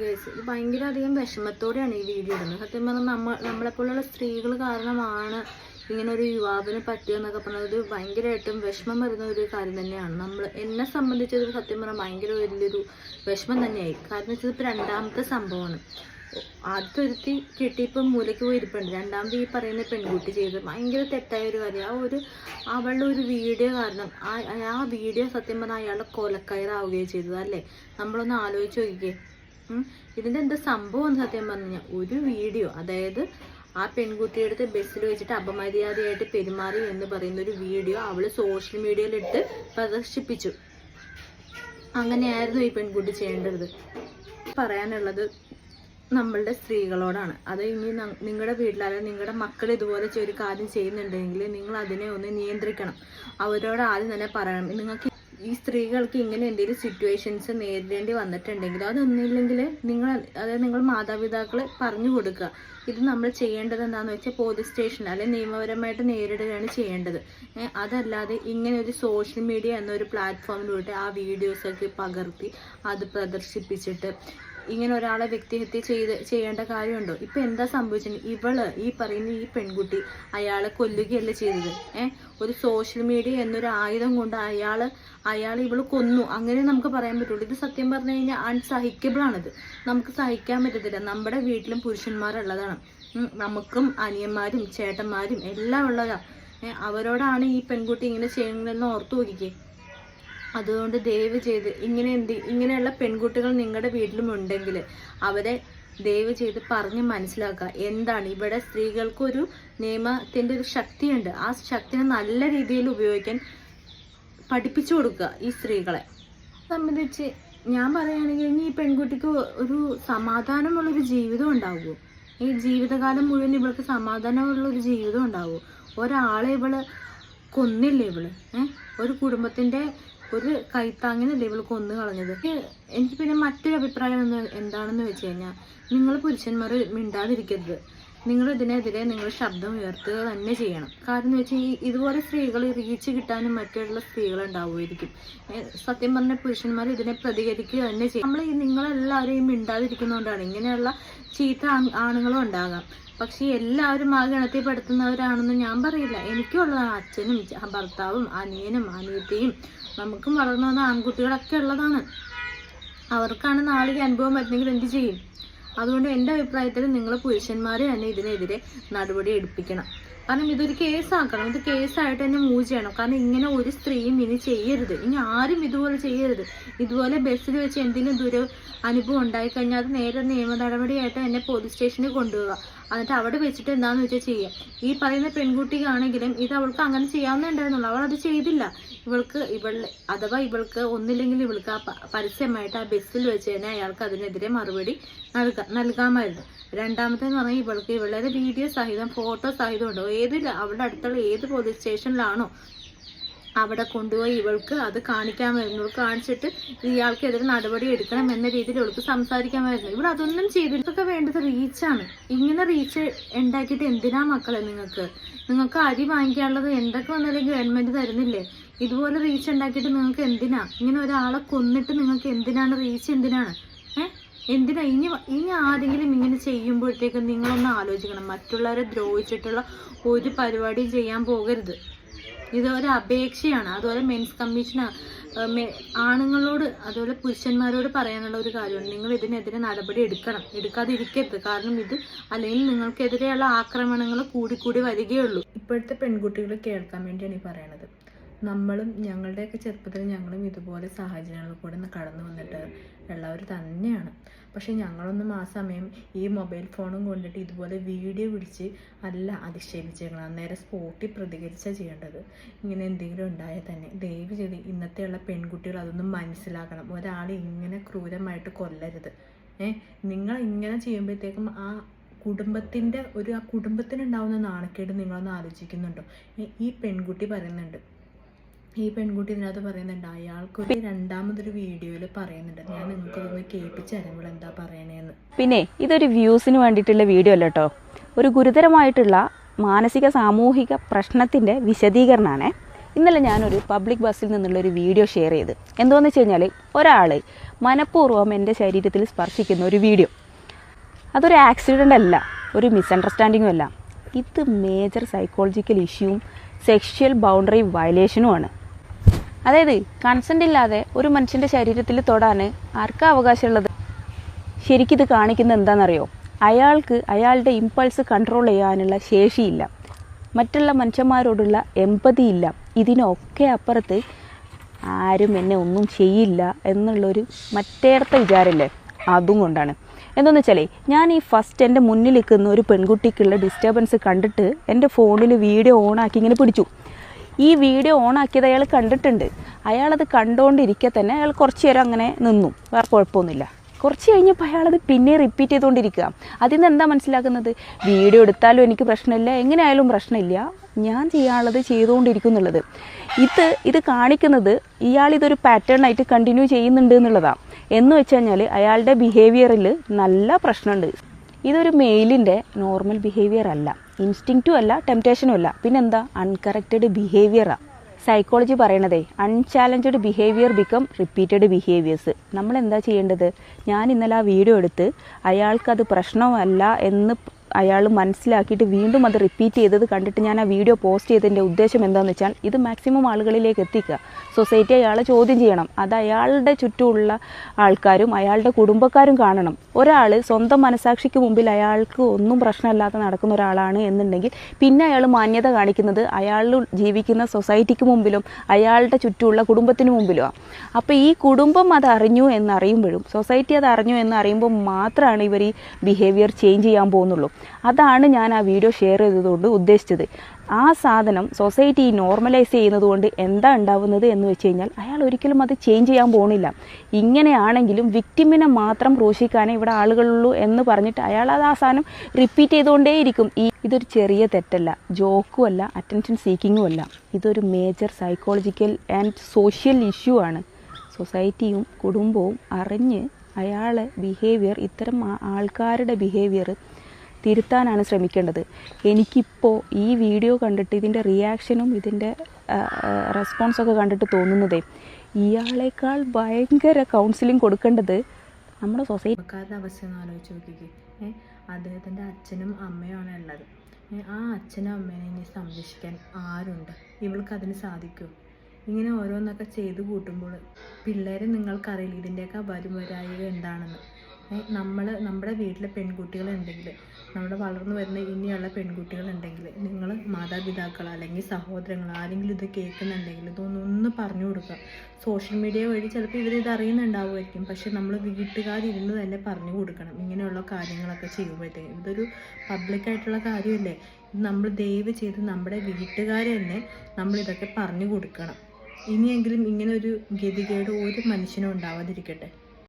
ഇത് ഭയങ്കര അധികം വിഷമത്തോടെയാണ് ഈ വീഡിയോ ഇടുന്നത്. സത്യം പറഞ്ഞാൽ നമ്മളെപ്പോലുള്ള സ്ത്രീകൾ കാരണമാണ് ഇങ്ങനെ ഒരു യുവാവിന് പറ്റിയെന്നൊക്കെ പറഞ്ഞത് ഭയങ്കരമായിട്ടും വിഷമം വരുന്ന ഒരു കാര്യം തന്നെയാണ്. എന്നെ സംബന്ധിച്ചത് സത്യം പറഞ്ഞാൽ ഭയങ്കര വലിയൊരു വിഷമം തന്നെയായി. കാരണം വെച്ചാൽ ഇപ്പോൾ രണ്ടാമത്തെ സംഭവമാണ്. ആദ്യത്തെ ഒരുത്തി കെട്ടിയിപ്പം മൂലയ്ക്ക് പോയി ഇരിപ്പുണ്ട്. രണ്ടാമത് ഈ പറയുന്ന പെൺകുട്ടി ചെയ്ത് ഭയങ്കര തെറ്റായ ഒരു കാര്യം. അവളുടെ ഒരു വീഡിയോ കാരണം ആ വീഡിയോ സത്യം പറഞ്ഞാൽ അയാളുടെ കൊലക്കയറാവുകയും ചെയ്തത് അല്ലേ. നമ്മളൊന്ന് ആലോചിച്ച് നോക്കിക്കേ. ഇതിൻ്റെ എന്താ സംഭവം എന്ന് സത്യം പറഞ്ഞാൽ ഒരു വീഡിയോ, അതായത് ആ പെൺകുട്ടിയുടെ അടുത്ത് ബസ്സിൽ വെച്ചിട്ട് അപമര്യാദയായിട്ട് പെരുമാറി എന്ന് പറയുന്ന ഒരു വീഡിയോ അവൾ സോഷ്യൽ മീഡിയയിലിട്ട് പ്രദർശിപ്പിച്ചു. അങ്ങനെയായിരുന്നു ഈ പെൺകുട്ടി ചെയ്യേണ്ടത്. പറയാനുള്ളത് നമ്മളുടെ സ്ത്രീകളോടാണ്. അത് ഇനി നിങ്ങളുടെ വീട്ടിലായാലും നിങ്ങളുടെ മക്കൾ ഇതുപോലെ ഒരു കാര്യം ചെയ്യുന്നുണ്ടെങ്കിൽ നിങ്ങൾ അതിനെ ഒന്ന് നിയന്ത്രിക്കണം. അവരോട് ആദ്യം തന്നെ പറയണം, നിങ്ങൾക്ക് ഈ സ്ത്രീകൾക്ക് ഇങ്ങനെ എന്തെങ്കിലും സിറ്റുവേഷൻസ് നേരിടേണ്ടി വന്നിട്ടുണ്ടെങ്കിൽ അതൊന്നുമില്ലെങ്കിൽ നിങ്ങൾ മാതാപിതാക്കൾ പറഞ്ഞു കൊടുക്കുക. ഇത് നമ്മൾ ചെയ്യേണ്ടത് എന്താണെന്ന് വെച്ചാൽ പോലീസ് സ്റ്റേഷൻ അല്ലെങ്കിൽ നിയമപരമായിട്ട് നേരിടുകയാണ് ചെയ്യേണ്ടത്. അതല്ലാതെ ഇങ്ങനെ ഒരു സോഷ്യൽ മീഡിയ എന്നൊരു പ്ലാറ്റ്ഫോമിലൂടെ ആ വീഡിയോസൊക്കെ പകർത്തി അത് പ്രദർശിപ്പിച്ചിട്ട് ഇങ്ങനെ ഒരാളെ വ്യക്തിഹത്യ ചെയ്യേണ്ട കാര്യമുണ്ടോ? ഇപ്പൊ എന്താ സംഭവിച്ചത്? ഈ പറയുന്ന ഈ പെൺകുട്ടി അയാളെ കൊല്ലുകയല്ല ചെയ്തത്. ഒരു സോഷ്യൽ മീഡിയ എന്നൊരു ആയുധം കൊണ്ട് അയാൾ ഇവള് കൊന്നു, അങ്ങനെ നമുക്ക് പറയാൻ പറ്റുള്ളൂ. ഇത് സത്യം പറഞ്ഞു കഴിഞ്ഞാൽ അൺസഹിക്കബിൾ ആണിത്. നമുക്ക് സഹിക്കാൻ പറ്റത്തില്ല. നമ്മുടെ വീട്ടിലും പുരുഷന്മാരുള്ളതാണ്. നമുക്കും അനിയന്മാരും ചേട്ടന്മാരും എല്ലാം ഉള്ളതാ. അവരോടാണ് ഈ പെൺകുട്ടി ഇങ്ങനെ ചെയ്യുന്നതെന്ന് ഓർത്തു നോക്കിക്കേ. അതുകൊണ്ട് ദയവ് ചെയ്ത് ഇങ്ങനെയുള്ള പെൺകുട്ടികൾ നിങ്ങളുടെ വീട്ടിലും ഉണ്ടെങ്കിൽ അവരെ ദയവ് ചെയ്ത് പറഞ്ഞ് മനസ്സിലാക്കുക. എന്താണ് ഇവിടെ സ്ത്രീകൾക്കൊരു നിയമത്തിൻ്റെ ഒരു ശക്തിയുണ്ട്. ആ ശക്തിനെ നല്ല രീതിയിൽ ഉപയോഗിക്കാൻ പഠിപ്പിച്ചു കൊടുക്കുക ഈ സ്ത്രീകളെ സംബന്ധിച്ച്. ഞാൻ പറയുകയാണെങ്കിൽ ഇനി ഈ പെൺകുട്ടിക്ക് ഒരു സമാധാനമുള്ളൊരു ജീവിതം ഉണ്ടാവുമോ? ഈ ജീവിതകാലം മുഴുവൻ ഇവൾക്ക് സമാധാനമുള്ളൊരു ജീവിതം ഉണ്ടാവുമോ? ഒരാളെ ഇവള് കൊന്നില്ലേ ഇവള്? ഒരു കുടുംബത്തിന്റെ ഒരു കൈത്താങ്ങിനല്ലേ ഇവൾ കൊന്നു കളഞ്ഞത്. എനിക്ക് പിന്നെ മറ്റൊരു അഭിപ്രായം എന്താണെന്ന് വെച്ച് കഴിഞ്ഞാൽ, നിങ്ങൾ പുരുഷന്മാർ മിണ്ടാതിരിക്കരുത്. നിങ്ങൾ ഇതിനെതിരെ നിങ്ങൾ ശബ്ദം ഉയർത്തുക തന്നെ ചെയ്യണം. കാരണം എന്ന് വെച്ചാൽ ഇതുപോലെ സ്ത്രീകൾ റീച്ച് കിട്ടാനും മറ്റുള്ള സ്ത്രീകൾ ഉണ്ടാവുമായിരിക്കും. സത്യം പറഞ്ഞ പുരുഷന്മാർ ഇതിനെ പ്രതികരിക്കുക തന്നെ ചെയ്യും. നിങ്ങളെല്ലാവരെയും മിണ്ടാതിരിക്കുന്നതുകൊണ്ടാണ് ഇങ്ങനെയുള്ള ചീത്ത ആണുങ്ങളും ഉണ്ടാകാം. പക്ഷെ എല്ലാവരും ആ ഗണത്തിൽപ്പെടുത്തുന്നവരാണെന്ന് ഞാൻ പറയില്ല. എനിക്കുള്ളതാണ്. അച്ഛനും ഭർത്താവും അനിയനും അനിയത്തിയും നമുക്കും വളർന്നു വന്ന ആൺകുട്ടികളൊക്കെ ഉള്ളതാണ്. അവർക്കാണ് നാളെ അനുഭവം വരുന്നെങ്കിൽ എന്ത് ചെയ്യും? അതുകൊണ്ട് എൻ്റെ അഭിപ്രായത്തിൽ നിങ്ങൾ പുരുഷന്മാരെ തന്നെ ഇതിനെതിരെ നടപടി എടുപ്പിക്കണം. കാരണം ഇതൊരു കേസാക്കണം. ഇത് കേസായിട്ട് തന്നെ മൂവ് ചെയ്യണം. കാരണം ഇങ്ങനെ ഒരു സ്ത്രീയും ഇനി ചെയ്യരുത്. ഇനി ആരും ഇതുപോലെ ചെയ്യരുത്. ഇതുപോലെ ബസ്സിൽ വെച്ച് എന്തെങ്കിലും അനുഭവം ഉണ്ടായിക്കഴിഞ്ഞാൽ അത് നേരെ നിയമ നടപടിയായിട്ട് എന്നെ പോലീസ് സ്റ്റേഷനിൽ കൊണ്ടുപോവുക. എന്നിട്ട് അവിടെ വെച്ചിട്ട് എന്താണെന്ന് വെച്ചാൽ ചെയ്യുക. ഈ പറയുന്ന പെൺകുട്ടിക്കാണെങ്കിലും ഇത് അവൾക്ക് അങ്ങനെ ചെയ്യാവുന്നുണ്ടായിരുന്നുള്ളൂ. അവൾ അത് ചെയ്തില്ല. അഥവാ ഇവൾക്ക് ഒന്നില്ലെങ്കിൽ ഇവൾക്ക് ആ പരസ്യമായിട്ട് ആ ബസ്സിൽ വെച്ച് തന്നെ അയാൾക്ക് അതിനെതിരെ മറുപടി നൽകാമായിരുന്നു. രണ്ടാമത്തെന്ന് പറഞ്ഞാൽ ഇവളുടെ വീഡിയോ സഹിതം ഫോട്ടോ സഹിതം ഉണ്ടോ അവളുടെ അടുത്തുള്ള ഏത് പോലീസ് സ്റ്റേഷനിലാണോ അവിടെ കൊണ്ടുപോയി ഇവൾക്ക് അത് കാണിക്കാമായിരുന്നു. കാണിച്ചിട്ട് ഇയാൾക്കെതിരെ നടപടി എടുക്കണം എന്ന രീതിയിൽ ഇവൾക്ക് സംസാരിക്കാമായിരുന്നു. ഇവിടെ അതൊന്നും ചെയ്തില്ല. ഇതൊക്കെ വേണ്ടത് റീച്ചാണ്. ഇങ്ങനെ റീച്ച് ഉണ്ടാക്കിയിട്ട് എന്തിനാ മക്കളെ നിങ്ങൾക്ക് അരി വാങ്ങിക്കാനുള്ളത് എന്തൊക്കെ വന്നാലും ഗവൺമെന്റ് തരുന്നില്ലേ? ഇതുപോലെ റീച്ച് ഉണ്ടാക്കിയിട്ട് നിങ്ങൾക്ക് എന്തിനാ? ഇങ്ങനെ ഒരാളെ കൊന്നിട്ട് നിങ്ങൾക്ക് എന്തിനാണ് റീച്ച്? എന്തിനാ ഇനി ആരെങ്കിലും ഇങ്ങനെ ചെയ്യുമ്പോഴത്തേക്കും നിങ്ങളൊന്ന് ആലോചിക്കണം. മറ്റുള്ളവരെ ദ്രോഹിച്ചിട്ടുള്ള ഒരു പരിപാടിയും ചെയ്യാൻ പോകരുത്. ഇതൊരു അപേക്ഷയാണ്. അതുപോലെ മെൻസ് കമ്മീഷൻ ആണുങ്ങളോട് അതുപോലെ പുരുഷന്മാരോട് പറയാനുള്ള ഒരു കാര്യമാണ്. നിങ്ങൾ ഇതിനെതിരെ നടപടി എടുക്കാതിരിക്കരുത്. കാരണം ഇത് അല്ലെങ്കിൽ നിങ്ങൾക്കെതിരെയുള്ള ആക്രമണങ്ങൾ കൂടിക്കൂടി വരികയുള്ളൂ. ഇപ്പോഴത്തെ പെൺകുട്ടികൾ കേൾക്കാൻ വേണ്ടിയാണ് ഈ പറയണത്. ഞങ്ങളുടെയൊക്കെ ചെറുപ്പത്തിൽ ഞങ്ങളും ഇതുപോലെ സാഹചര്യങ്ങളിൽ കൂടെ കടന്നു വന്നിട്ട് ഉള്ളവർ തന്നെയാണ്. പക്ഷെ ഞങ്ങളൊന്നും ആ സമയം ഈ മൊബൈൽ ഫോണും കൊണ്ടിട്ട് ഇതുപോലെ വീഡിയോ പിടിച്ച് അല്ല അധിക്ഷേപിച്ചേക്കണം. അന്നേരം സ്പോട്ടിൽ പ്രതികരിച്ചാൽ ചെയ്യേണ്ടത്. ഇങ്ങനെ എന്തെങ്കിലും ഉണ്ടായാൽ തന്നെ ദയവ് ചെയ്ത് ഇന്നത്തെയുള്ള പെൺകുട്ടികൾ അതൊന്നും മനസ്സിലാക്കണം. ഒരാളെ ഇങ്ങനെ ക്രൂരമായിട്ട് കൊല്ലരുത്. നിങ്ങൾ ഇങ്ങനെ ചെയ്യുമ്പോഴത്തേക്കും ആ കുടുംബത്തിനുണ്ടാവുന്ന നാണക്കേട് നിങ്ങളൊന്ന് ആലോചിക്കുന്നുണ്ടോ? ഈ പെൺകുട്ടി ഇതിനകത്ത് പറയുന്നുണ്ട് അയാൾക്ക് രണ്ടാമതൊരു വീഡിയോയിൽ പറയുന്നുണ്ട്. ഞാൻ നിങ്ങൾക്കൊന്ന് കേൾപ്പിച്ച് തരുമ്പോൾ എന്താ പറയണേന്ന്. പിന്നെ ഇതൊരു വ്യൂസിന് വേണ്ടിയിട്ടുള്ള വീഡിയോ അല്ല കേട്ടോ. ഒരു ഗുരുതരമായിട്ടുള്ള മാനസിക സാമൂഹിക പ്രശ്നത്തിൻ്റെ വിശദീകരണമാണ്. ഇന്നലെ ഞാനൊരു പബ്ലിക് ബസ്സിൽ നിന്നുള്ളൊരു വീഡിയോ ഷെയർ ചെയ്ത്. എന്താണെന്ന് വെച്ച് കഴിഞ്ഞാൽ ഒരാൾ മനഃപൂർവ്വം എൻ്റെ ശരീരത്തിൽ സ്പർശിക്കുന്ന ഒരു വീഡിയോ. അതൊരു ആക്സിഡൻ്റ് അല്ല, ഒരു മിസ്അണ്ടർസ്റ്റാൻഡിങ്ങും അല്ല. ഇത് മേജർ സൈക്കോളജിക്കൽ ഇഷ്യൂവും സെക്ഷൽ ബൗണ്ടറി വയലേഷനുമാണ്. അതായത് കൺസെൻ്റ് ഇല്ലാതെ ഒരു മനുഷ്യൻ്റെ ശരീരത്തിൽ തൊടാൻ ആർക്കാ അവകാശമുള്ളത്? ശരിക്കിത് കാണിക്കുന്നത് എന്താണെന്നറിയോ? അയാൾക്ക് അയാളുടെ ഇമ്പൾസ് കൺട്രോൾ ചെയ്യാനുള്ള ശേഷിയില്ല, മറ്റുള്ള മനുഷ്യന്മാരോടുള്ള എമ്പതി ഇല്ല. ഇതിനൊക്കെ അപ്പുറത്ത് ആരും എന്നെ ഒന്നും ചെയ്യില്ല എന്നുള്ളൊരു മറ്റേടത്തെ വിചാരമില്ലേ, അതും കൊണ്ടാണ്. എന്താണെന്ന് വെച്ചാൽ ഞാൻ ഈ ഫസ്റ്റ് എൻ്റെ മുന്നിൽ നിൽക്കുന്ന ഒരു പെൺകുട്ടിക്കുള്ള ഡിസ്റ്റർബൻസ് കണ്ടിട്ട് എൻ്റെ ഫോണിൽ വീഡിയോ ഓണാക്കി ഇങ്ങനെ പിടിച്ചു. ഈ വീഡിയോ ഓണാക്കിയത് അയാൾ കണ്ടിട്ടുണ്ട്. അയാളത് കണ്ടുകൊണ്ടിരിക്കെ തന്നെ അയാൾ കുറച്ച് നേരം അങ്ങനെ നിന്നു, വേറെ കുഴപ്പമൊന്നുമില്ല. കുറച്ച് കഴിഞ്ഞപ്പോൾ അയാളത് പിന്നെ റിപ്പീറ്റ് ചെയ്തുകൊണ്ടിരിക്കുക. അതിൽ നിന്ന് എന്താ മനസ്സിലാക്കുന്നത്? വീഡിയോ എടുത്താലും എനിക്ക് പ്രശ്നമില്ല, എങ്ങനെയായാലും പ്രശ്നമില്ല, ഞാൻ ചെയ്യാനുള്ളത് ചെയ്തുകൊണ്ടിരിക്കും എന്നുള്ളത്. ഇത് കാണിക്കുന്നത് ഇയാളിതൊരു പാറ്റേണായിട്ട് കണ്ടിന്യൂ ചെയ്യുന്നുണ്ട് എന്നുള്ളതാണ്. എന്ന് വെച്ച് കഴിഞ്ഞാൽ അയാളുടെ ബിഹേവിയറിൽ നല്ല പ്രശ്നമുണ്ട്. ഇതൊരു മെയിലിൻ്റെ നോർമൽ ബിഹേവിയർ അല്ല, ഇൻസ്റ്റിങ്ക്റ്റും അല്ല, ടെംപ്റ്റേഷനും അല്ല, പിന്നെന്താ? അൺകറക്റ്റഡ് ബിഹേവിയറാണ്. സൈക്കോളജി പറയണതേ unchallenged behaviour become repeated behaviours. നമ്മളെന്താ ചെയ്യേണ്ടത്? ഞാൻ ഇന്നലെ ആ വീഡിയോ എടുത്ത് അയാൾക്കത് പ്രശ്നമല്ല എന്ന് അയാൾ മനസ്സിലാക്കിയിട്ട് വീണ്ടും അത് റിപ്പീറ്റ് ചെയ്തത് കണ്ടിട്ട് ഞാൻ ആ വീഡിയോ പോസ്റ്റ് ചെയ്തതിൻ്റെ ഉദ്ദേശം എന്താണെന്ന് വെച്ചാൽ ഇത് മാക്സിമം ആളുകളിലേക്ക് എത്തിക്കുക. സൊസൈറ്റി അയാളെ ചോദ്യം ചെയ്യണം. അത് അയാളുടെ ചുറ്റുമുള്ള ആൾക്കാരും അയാളുടെ കുടുംബക്കാരും കാണണം. ഒരാൾ സ്വന്തം മനസാക്ഷിക്ക് മുമ്പിൽ അയാൾക്ക് ഒന്നും പ്രശ്നമില്ലാതെ നടക്കുന്ന ഒരാളാണ് എന്നുണ്ടെങ്കിൽ പിന്നെ അയാൾ മാന്യത കാണിക്കുന്നത് അയാൾ ജീവിക്കുന്ന സൊസൈറ്റിക്ക് മുമ്പിലും അയാളുടെ ചുറ്റുമുള്ള കുടുംബത്തിന് മുമ്പിലുമാണ്. അപ്പോൾ ഈ കുടുംബം അത് അറിഞ്ഞു എന്നറിയുമ്പോഴും സൊസൈറ്റി അത് അറിഞ്ഞു എന്നറിയുമ്പോൾ മാത്രമാണ് ഇവർ ഈ ബിഹേവിയർ ചേഞ്ച് ചെയ്യാൻ പോകുന്നുള്ളൂ. അതാണ് ഞാൻ ആ വീഡിയോ ഷെയർ ചെയ്തതുകൊണ്ട് ഉദ്ദേശിച്ചത്. ആ സാധനം സൊസൈറ്റി നോർമലൈസ് ചെയ്യുന്നത് കൊണ്ട് എന്താ ഉണ്ടാവുന്നത് എന്ന് വെച്ച് കഴിഞ്ഞാൽ അയാൾ ഒരിക്കലും അത് ചേഞ്ച് ചെയ്യാൻ പോകുന്നില്ല. ഇങ്ങനെയാണെങ്കിലും വിക്ടിമിനെ മാത്രം ക്രൂശിക്കാനേ ഇവിടെ ആളുകളുള്ളൂ എന്ന് പറഞ്ഞിട്ട് അയാൾ അത് ആ സാധനം റിപ്പീറ്റ് ചെയ്തുകൊണ്ടേയിരിക്കും. ഇതൊരു ചെറിയ തെറ്റല്ല, ജോക്കും അല്ല, അറ്റൻഷൻ സീക്കിങ്ങും അല്ല. ഇതൊരു major psychological and social issue ആണ്. സൊസൈറ്റിയും കുടുംബവും അറിഞ്ഞ് അയാളെ ബിഹേവിയർ, ഇത്തരം ആൾക്കാരുടെ ബിഹേവിയർ തിരുത്താനാണ് ശ്രമിക്കേണ്ടത്. എനിക്കിപ്പോൾ ഈ വീഡിയോ കണ്ടിട്ട് ഇതിൻ്റെ റിയാക്ഷനും ഇതിൻ്റെ റെസ്പോൺസൊക്കെ കണ്ടിട്ട് തോന്നുന്നതേ ഇയാളേക്കാൾ ഭയങ്കര കൗൺസിലിംഗ് കൊടുക്കേണ്ടത് നമ്മുടെ സൊസൈറ്റിക്കാരുടെ അവസ്ഥ ഒന്ന് ആലോചിച്ച് നോക്കിക്കേ. അദ്ദേഹത്തിൻ്റെ അച്ഛനും അമ്മയുമാണ് ഉള്ളത്. ആ അച്ഛനും അമ്മേനെ ഇനി സംരക്ഷിക്കാൻ ആരുണ്ട്? ഇവൾക്ക് അതിന് സാധിക്കുമോ? ഇങ്ങനെ ഓരോന്നൊക്കെ ചെയ്ത് കൂട്ടുമ്പോൾ പിള്ളേരെ നിങ്ങൾക്കറിയില്ല ഇതിൻ്റെയൊക്കെ വരുവരായിക എന്താണെന്ന്. നമ്മുടെ വീട്ടിലെ പെൺകുട്ടികളുണ്ടെങ്കിൽ, നമ്മുടെ വളർന്നു വരുന്ന ഇനിയുള്ള പെൺകുട്ടികളുണ്ടെങ്കിൽ, നിങ്ങൾ മാതാപിതാക്കൾ അല്ലെങ്കിൽ സഹോദരങ്ങൾ ആരെങ്കിലും ഇത് കേൾക്കുന്നുണ്ടെങ്കിൽ ഇതൊന്ന് പറഞ്ഞു കൊടുക്കുക. സോഷ്യൽ മീഡിയ വഴി ചിലപ്പോൾ ഇവരിത് അറിയുന്നുണ്ടാവുമായിരിക്കും, പക്ഷെ നമ്മൾ വീട്ടുകാരിരുന്ന് തന്നെ പറഞ്ഞു കൊടുക്കണം ഇങ്ങനെയുള്ള കാര്യങ്ങളൊക്കെ ചെയ്യുമ്പോഴത്തേക്കും. ഇതൊരു പബ്ലിക്കായിട്ടുള്ള കാര്യമല്ലേ. ഇത് നമ്മൾ ദയവ് ചെയ്ത് നമ്മുടെ വീട്ടുകാരെ തന്നെ നമ്മളിതൊക്കെ പറഞ്ഞു കൊടുക്കണം. ഇനിയെങ്കിലും ഇങ്ങനെ ഒരു ഗതികേട് ഒരു മനുഷ്യനും ഉണ്ടാവാതിരിക്കട്ടെ.